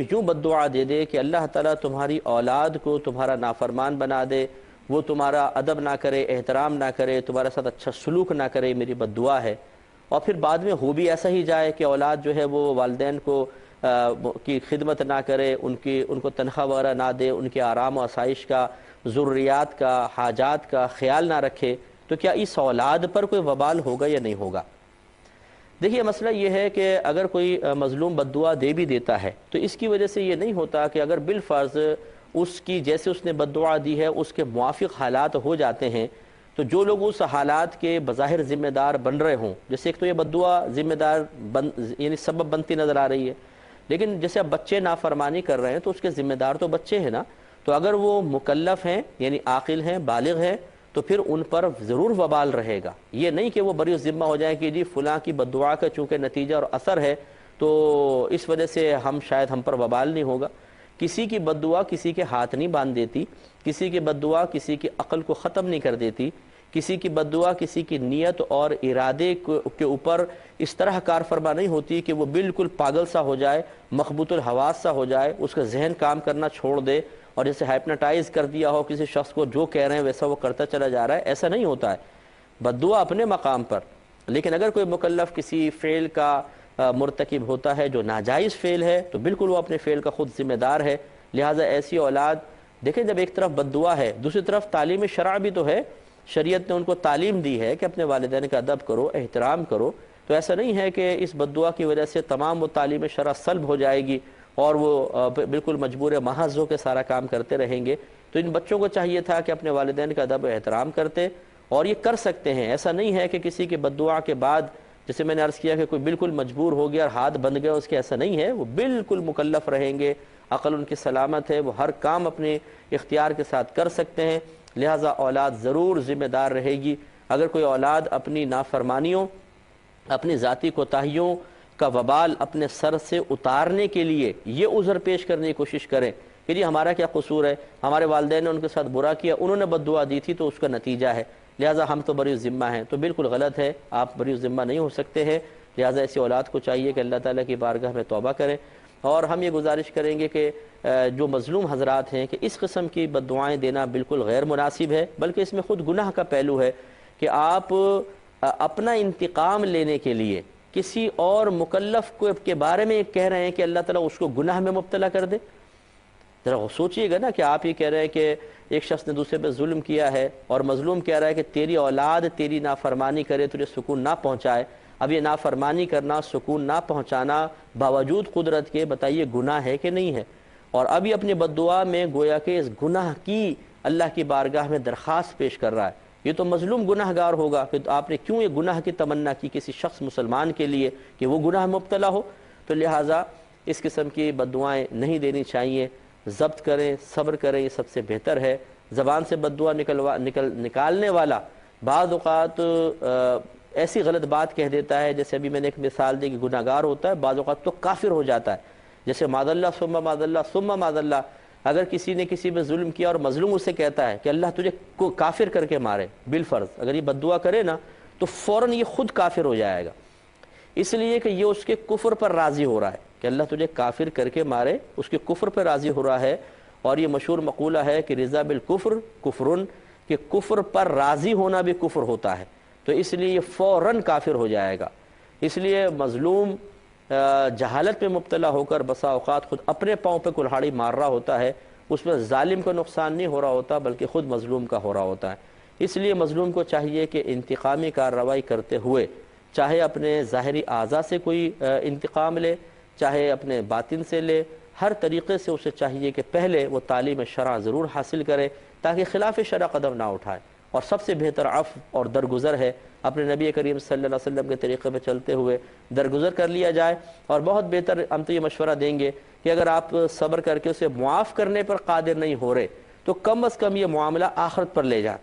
یوں بد دعا دے دے کہ اللہ تعالیٰ تمہاری اولاد کو تمہارا نافرمان بنا دے، وہ تمہارا ادب نہ کرے، احترام نہ کرے، تمہارے ساتھ اچھا سلوک نہ کرے، میری بد دعا ہے۔ اور پھر بعد میں ہو بھی ایسا ہی جائے کہ اولاد جو ہے وہ والدین کو کی خدمت نہ کرے، ان کو تنخواہ وغیرہ نہ دے، ان کے آرام و آسائش کا، ضروریات کا، حاجات کا خیال نہ رکھے، تو کیا اس اولاد پر کوئی وبال ہوگا یا نہیں ہوگا؟ دیکھیے مسئلہ یہ ہے کہ اگر کوئی مظلوم بد دعا دے بھی دیتا ہے تو اس کی وجہ سے یہ نہیں ہوتا کہ اگر بالفرض اس کی جیسے اس نے بد دعا دی ہے اس کے موافق حالات ہو جاتے ہیں تو جو لوگ اس حالات کے بظاہر ذمہ دار بن رہے ہوں، جیسے ایک تو یہ بد دعا ذمہ دار یعنی سبب بنتی نظر آ رہی ہے، لیکن جیسے اب بچے نافرمانی کر رہے ہیں تو اس کے ذمہ دار تو بچے ہیں نا، تو اگر وہ مکلف ہیں یعنی عاقل ہیں، بالغ ہیں، تو پھر ان پر ضرور وبال رہے گا۔ یہ نہیں کہ وہ بری ذمہ ہو جائیں کہ جی فلاں کی بد دعا کا چونکہ نتیجہ اور اثر ہے تو اس وجہ سے شاید ہم پر وبال نہیں ہوگا۔ کسی کی بد دعا کسی کے ہاتھ نہیں باندھ دیتی، کسی کی بد دعا کسی کی عقل کو ختم نہیں کر دیتی، کسی کی بد دعا کسی کی نیت اور ارادے کے اوپر اس طرح کار فرما نہیں ہوتی کہ وہ بالکل پاگل سا ہو جائے، مخبوط الحواس سا ہو جائے، اس کا ذہن کام کرنا چھوڑ دے اور جیسے ہائپناٹائز کر دیا ہو کسی شخص کو، جو کہہ رہے ہیں ویسا وہ کرتا چلا جا رہا ہے، ایسا نہیں ہوتا ہے۔ بد دعا اپنے مقام پر، لیکن اگر کوئی مکلف کسی فعل کا مرتکب ہوتا ہے جو ناجائز فعل ہے تو بالکل وہ اپنے فعل کا خود ذمہ دار ہے۔ لہٰذا ایسی اولاد، دیکھیں جب ایک طرف بد دعا ہے دوسری طرف تعلیم شرع بھی تو ہے، شریعت نے ان کو تعلیم دی ہے کہ اپنے والدین کا ادب کرو، احترام کرو، تو ایسا نہیں ہے کہ اس بد دعا کی وجہ سے تمام وہ تعلیم شرع سلب ہو جائے گی اور وہ بالکل مجبور محض ہو کے سارا کام کرتے رہیں گے۔ تو ان بچوں کو چاہیے تھا کہ اپنے والدین کا ادب و احترام کرتے، اور یہ کر سکتے ہیں۔ ایسا نہیں ہے کہ کسی کی بد دعا کے بعد جیسے میں نے عرض کیا کہ کوئی بالکل مجبور ہو گیا اور ہاتھ بند گیا اس کے، ایسا نہیں ہے، وہ بالکل مکلف رہیں گے، عقل ان کی سلامت ہے، وہ ہر کام اپنے اختیار کے ساتھ کر سکتے ہیں۔ لہٰذا اولاد ضرور ذمہ دار رہے گی۔ اگر کوئی اولاد اپنی نافرمانیوں، اپنی ذاتی کوتاہیوں کا وبال اپنے سر سے اتارنے کے لیے یہ عذر پیش کرنے کی کوشش کریں کہ جی ہمارا کیا قصور ہے، ہمارے والدین نے ان کے ساتھ برا کیا، انہوں نے بد دعا دی تھی تو اس کا نتیجہ ہے، لہٰذا ہم تو بری ذمہ ہیں، تو بالکل غلط ہے، آپ بری ذمہ نہیں ہو سکتے ہیں۔ لہٰذا ایسی اولاد کو چاہیے کہ اللہ تعالیٰ کی بارگاہ میں توبہ کریں، اور ہم یہ گزارش کریں گے کہ جو مظلوم حضرات ہیں کہ اس قسم کی بد دعائیں دینا بالکل غیر مناسب ہے، بلکہ اس میں خود گناہ کا پہلو ہے کہ آپ اپنا انتقام لینے کے لیے کسی اور مکلف کے بارے میں کہہ رہے ہیں کہ اللہ تعالیٰ اس کو گناہ میں مبتلا کر دے۔ ذرا سوچئے گا نا کہ آپ یہ کہہ رہے ہیں کہ ایک شخص نے دوسرے پہ ظلم کیا ہے اور مظلوم کہہ رہا ہے کہ تیری اولاد تیری نافرمانی کرے، تجھے سکون نہ پہنچائے۔ اب یہ نافرمانی کرنا، سکون نہ پہنچانا باوجود قدرت کے، بتائیے گناہ ہے کہ نہیں ہے؟ اور اب یہ اپنی بد دعا میں گویا کہ اس گناہ کی اللہ کی بارگاہ میں درخواست پیش کر رہا ہے۔ یہ تو مظلوم گناہ گار ہوگا کہ آپ نے کیوں یہ گناہ کی تمنا کی کسی شخص مسلمان کے لیے کہ وہ گناہ مبتلا ہو؟ تو لہٰذا اس قسم کی بد دعائیں نہیں دینی چاہیے، ضبط کریں، صبر کریں، یہ سب سے بہتر ہے۔ زبان سے بد دعا نکالنے والا بعض اوقات ایسی غلط بات کہہ دیتا ہے، جیسے ابھی میں نے ایک مثال دی کہ گناہ گار ہوتا ہے، بعض اوقات تو کافر ہو جاتا ہے، جیسے معاذ اللہ ثم معاذ اللہ ثم معاذ اللہ۔ اگر کسی نے کسی پہ ظلم کیا اور مظلوم اسے کہتا ہے کہ اللہ تجھے کافر کر کے مارے، بالفرض اگر یہ بد دعا کرے نا تو فوراً یہ خود کافر ہو جائے گا، اس لیے کہ یہ اس کے کفر پر راضی ہو رہا ہے کہ اللہ تجھے کافر کر کے مارے، اس کے کفر پر راضی ہو رہا ہے۔ اور یہ مشہور مقولہ ہے کہ رضا بالکفر کفرن، کہ کفر پر راضی ہونا بھی کفر ہوتا ہے، تو اس لیے یہ فوراً کافر ہو جائے گا۔ اس لیے مظلوم جہالت میں مبتلا ہو کر بسا اوقات خود اپنے پاؤں پہ کلہاڑی مار رہا ہوتا ہے، اس میں ظالم کا نقصان نہیں ہو رہا ہوتا بلکہ خود مظلوم کا ہو رہا ہوتا ہے۔ اس لیے مظلوم کو چاہیے کہ انتقامی کارروائی کرتے ہوئے چاہے اپنے ظاہری اعضاء سے کوئی انتقام لے، چاہے اپنے باطن سے لے، ہر طریقے سے اسے چاہیے کہ پہلے وہ تعلیم شرع ضرور حاصل کرے تاکہ خلاف شرع قدم نہ اٹھائے۔ اور سب سے بہتر عفو اور درگزر ہے، اپنے نبی کریم صلی اللہ علیہ وسلم کے طریقے پہ چلتے ہوئے درگزر کر لیا جائے۔ اور بہت بہتر ہم تو یہ مشورہ دیں گے کہ اگر آپ صبر کر کے اسے معاف کرنے پر قادر نہیں ہو رہے تو کم از کم یہ معاملہ آخرت پر لے جائیں۔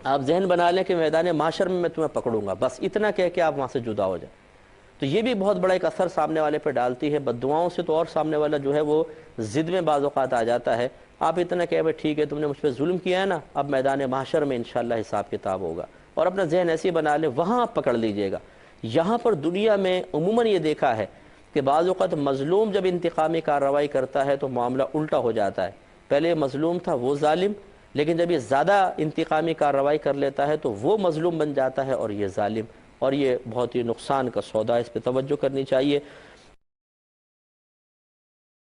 آپ ذہن بنا لیں کہ میدان محشر میں تمہیں پکڑوں گا، بس اتنا کہہ کے آپ وہاں سے جدا ہو جائیں، تو یہ بھی بہت بڑا ایک اثر سامنے والے پہ ڈالتی ہے۔ بد دعاؤں سے تو اور سامنے والا جو ہے وہ ضد میں بعض اوقات آ جاتا ہے۔ آپ اتنا کہہ بھائی ٹھیک ہے تم نے مجھ پہ ظلم کیا ہے نا، اب میدان محشر میں انشاءاللہ حساب کتاب ہوگا، اور اپنا ذہن ایسی بنا لیں، وہاں آپ پکڑ لیجئے گا۔ یہاں پر دنیا میں عموماً یہ دیکھا ہے کہ بعض اوقات مظلوم جب انتقامی کارروائی کرتا ہے تو معاملہ الٹا ہو جاتا ہے. پہلے مظلوم تھا وہ ظالم، لیکن جب یہ زیادہ انتقامی کارروائی کر لیتا ہے تو وہ مظلوم بن جاتا ہے اور یہ ظالم، اور یہ بہت ہی نقصان کا سودا ہے، اس پہ توجہ کرنی چاہیے.